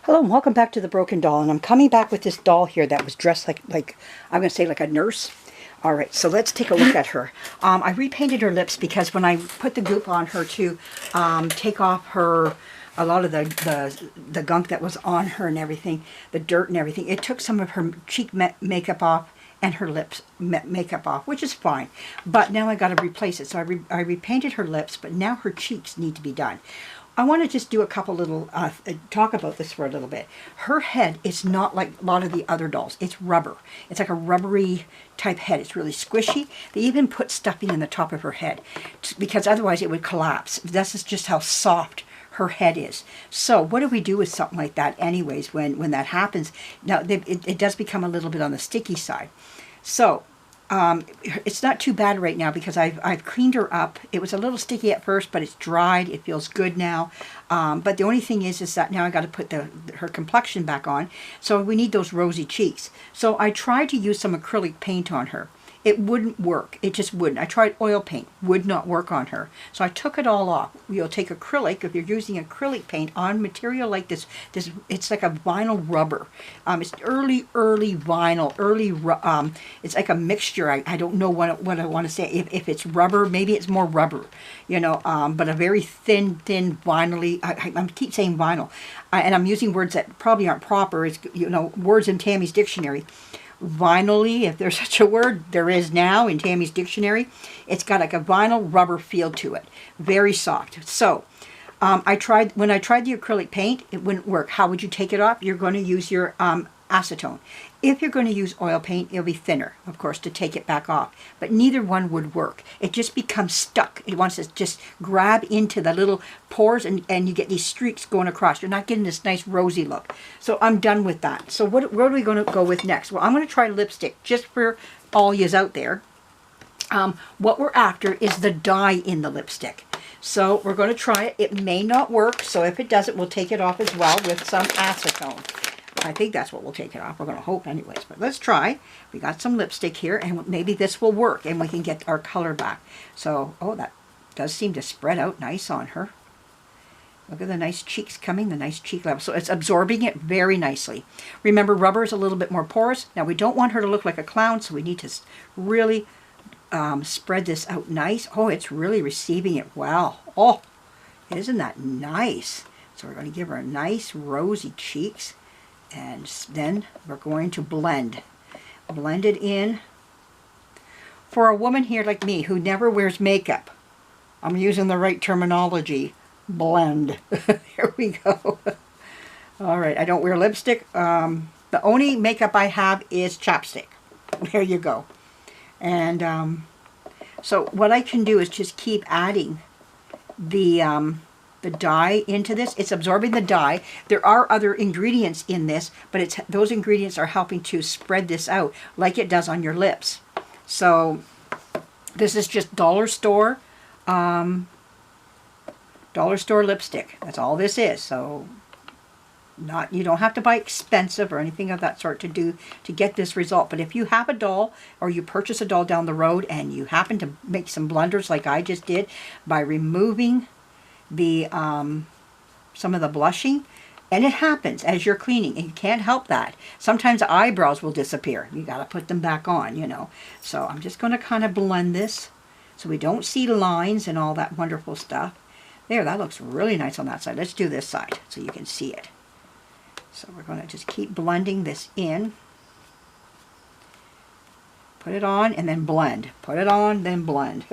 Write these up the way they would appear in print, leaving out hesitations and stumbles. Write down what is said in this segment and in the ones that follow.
Hello and welcome back to the Broken Doll, and I'm coming back with this doll here that was dressed like I'm going to say like a nurse. All right, so let's take a look at her. I repainted her lips because when I put the goop on her to take off a lot of the gunk that was on her and everything, the dirt and everything, it took some of her cheek makeup off and her lips makeup off, which is fine. But now I got to replace it, so I repainted her lips, but now her cheeks need to be done. I want to just do a couple little, talk about this for a little bit. Her head is not like a lot of the other dolls. It's rubber. It's like a rubbery type head. It's really squishy. They even put stuffing in the top of her head because otherwise it would collapse. This is just how soft her head is. So what do we do with something like that anyways when that happens? Now, it does become a little bit on the sticky side. So it's not too bad right now because I've cleaned her up. It was a little sticky at first, but it's dried. It feels good now. But the only thing is that now I got to put her complexion back on. So we need those rosy cheeks. So I tried to use some acrylic paint on her. It wouldn't work. It just wouldn't. I tried oil paint. Would not work on her. So I took it all off. You'll take acrylic. If you're using acrylic paint on material like this it's like a vinyl rubber. It's early vinyl. It's like a mixture. I don't know what I want to say. If it's rubber, maybe it's more rubber. You know, but a very thin vinyl-y. I keep saying vinyl. And I'm using words that probably aren't proper. It's, you know, words in Tammy's dictionary. Vinyl-y, if there's such a word, there is now in Tammy's dictionary. It's got like a vinyl rubber feel to it. Very soft. So, when I tried the acrylic paint, it wouldn't work. How would you take it off? You're going to use your acetone. If you're going to use oil paint, it'll be thinner, of course, to take it back off. But neither one would work. It just becomes stuck. It wants to just grab into the little pores and you get these streaks going across. You're not getting this nice rosy look. So I'm done with that. So what are we going to go with next? Well, I'm going to try lipstick just for all yous out there. What we're after is the dye in the lipstick. So we're going to try it. It may not work, so if it doesn't, we'll take it off as well with some acetone. I think that's what we'll take it off. We're going to hope anyways. But let's try. We got some lipstick here, and maybe this will work, and we can get our color back. So, oh, that does seem to spread out nice on her. Look at the nice cheeks coming, the nice cheek level. So it's absorbing it very nicely. Remember, rubber is a little bit more porous. Now, we don't want her to look like a clown, so we need to really spread this out nice. Oh, it's really receiving it well. Oh, isn't that nice? So we're going to give her a nice rosy cheeks. And then we're going to blend it in. For a woman here like me who never wears makeup, I'm using the right terminology, blend. There we go. All right, I don't wear lipstick. The only makeup I have is chapstick. There you go. And so what I can do is just keep adding the dye into this. It's absorbing the dye. There are other ingredients in this, but those ingredients are helping to spread this out like it does on your lips. So this is just dollar store lipstick. That's all this is. So you don't have to buy expensive or anything of that sort to get this result. But if you have a doll or you purchase a doll down the road and you happen to make some blunders like I just did by removing some of the blushing, and it happens as you're cleaning, and you can't help that. Sometimes eyebrows will disappear. You got to put them back on, you know. So I'm just going to kind of blend this so we don't see lines and all that wonderful stuff. There, that looks really nice on that side. Let's do this side so you can see it. So we're going to just keep blending this in. Put it on and then blend. Put it on, then blend.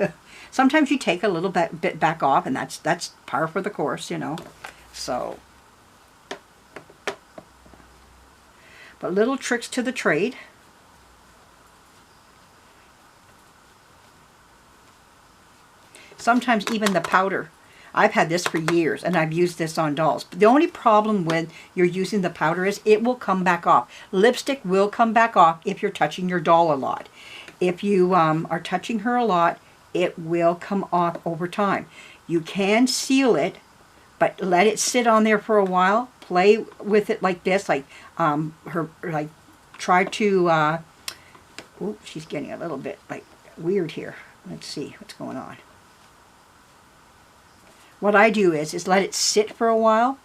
Sometimes you take a little bit back off, and that's par for the course, you know. So, but little tricks to the trade. Sometimes even the powder. I've had this for years, and I've used this on dolls. But the only problem when you're using the powder is it will come back off. Lipstick will come back off if you're touching your doll a lot. If you are touching her a lot, it will come off over time. You can seal it, but let it sit on there for a while. Play with it like this, like try to. Ooh, she's getting a little bit like weird here. Let's see what's going on. What I do is let it sit for a while,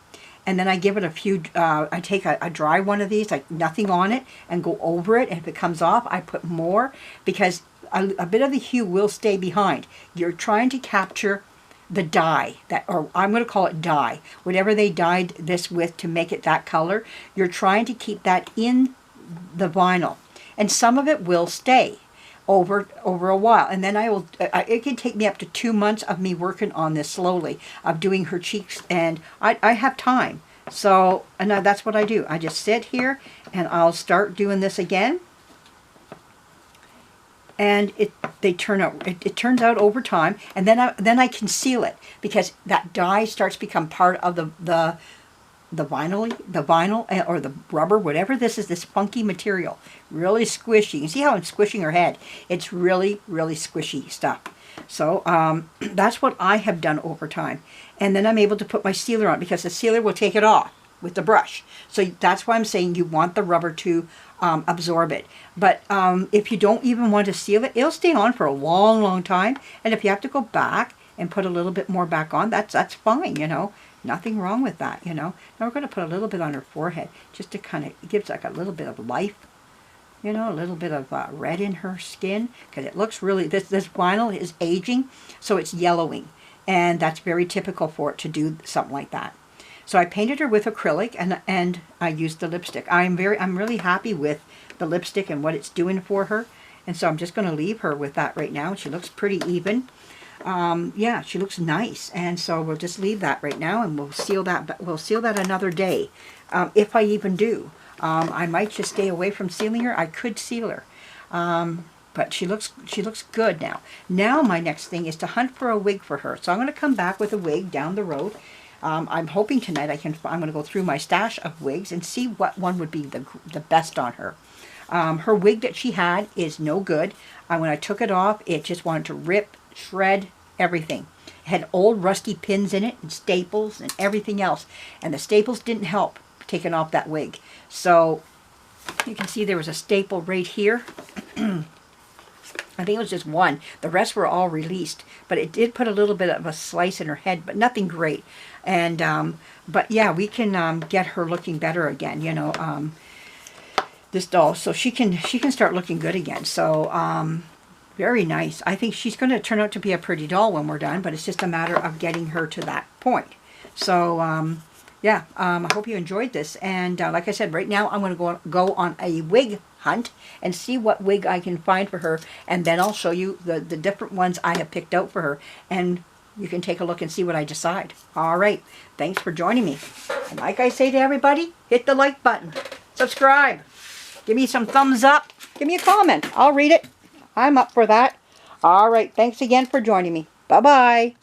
and then I give it a few, I take a dry one of these, like nothing on it, and go over it, and if it comes off, I put more, because a bit of the hue will stay behind. You're trying to capture the dye, that, or I'm going to call it dye, whatever they dyed this with to make it that color, you're trying to keep that in the vinyl, and some of it will stay over a while, and then it can take me up to 2 months of me working on this slowly, of doing her cheeks, and I have time. So, and that's what I do. I just sit here and I'll start doing this again, and it turns out over time, and then I conceal it, because that dye starts to become part of the vinyl or the rubber, whatever this is, this funky material, really squishy. You can see how I'm squishing her head. It's really, really squishy stuff. So that's what I have done over time. And then I'm able to put my sealer on, because the sealer will take it off with the brush. So that's why I'm saying you want the rubber to absorb it. But if you don't even want to seal it, it'll stay on for a long, long time. And if you have to go back and put a little bit more back on, that's fine, you know. Nothing wrong with that, you know. Now we're going to put a little bit on her forehead, just to kind of, it gives like a little bit of life, you know, a little bit of red in her skin, because it looks really, this vinyl is aging, so it's yellowing, and that's very typical for it to do something like that. So I painted her with acrylic, and I used the lipstick. I'm really happy with the lipstick and what it's doing for her, and so I'm just going to leave her with that right now. She looks pretty even. Yeah, she looks nice, and so we'll just leave that right now, and we'll seal that another day, if I even do. I might just stay away from sealing her. I could seal her, but she looks good now. Now my next thing is to hunt for a wig for her. So I'm going to come back with a wig down the road. I'm hoping tonight I'm going to go through my stash of wigs and see what one would be the best on her. Her wig that she had is no good. When I took it off, it just wanted to rip, shred, everything. It had old rusty pins in it, and staples and everything else, and the staples didn't help taking off that wig. So you can see there was a staple right here. I think it was just one. The rest were all released, but it did put a little bit of a slice in her head, but nothing great. And but yeah, we can get her looking better again, you know, this doll, so she can start looking good again. So very nice. I think she's going to turn out to be a pretty doll when we're done, but it's just a matter of getting her to that point. So yeah, I hope you enjoyed this. And like I said, right now I'm going to go on a wig hunt and see what wig I can find for her, and then I'll show you the different ones I have picked out for her, and you can take a look and see what I decide. All right, thanks for joining me. And like I say to everybody, hit the like button, subscribe, give me some thumbs up, give me a comment. I'll read it. I'm up for that. All right, thanks again for joining me. Bye-bye.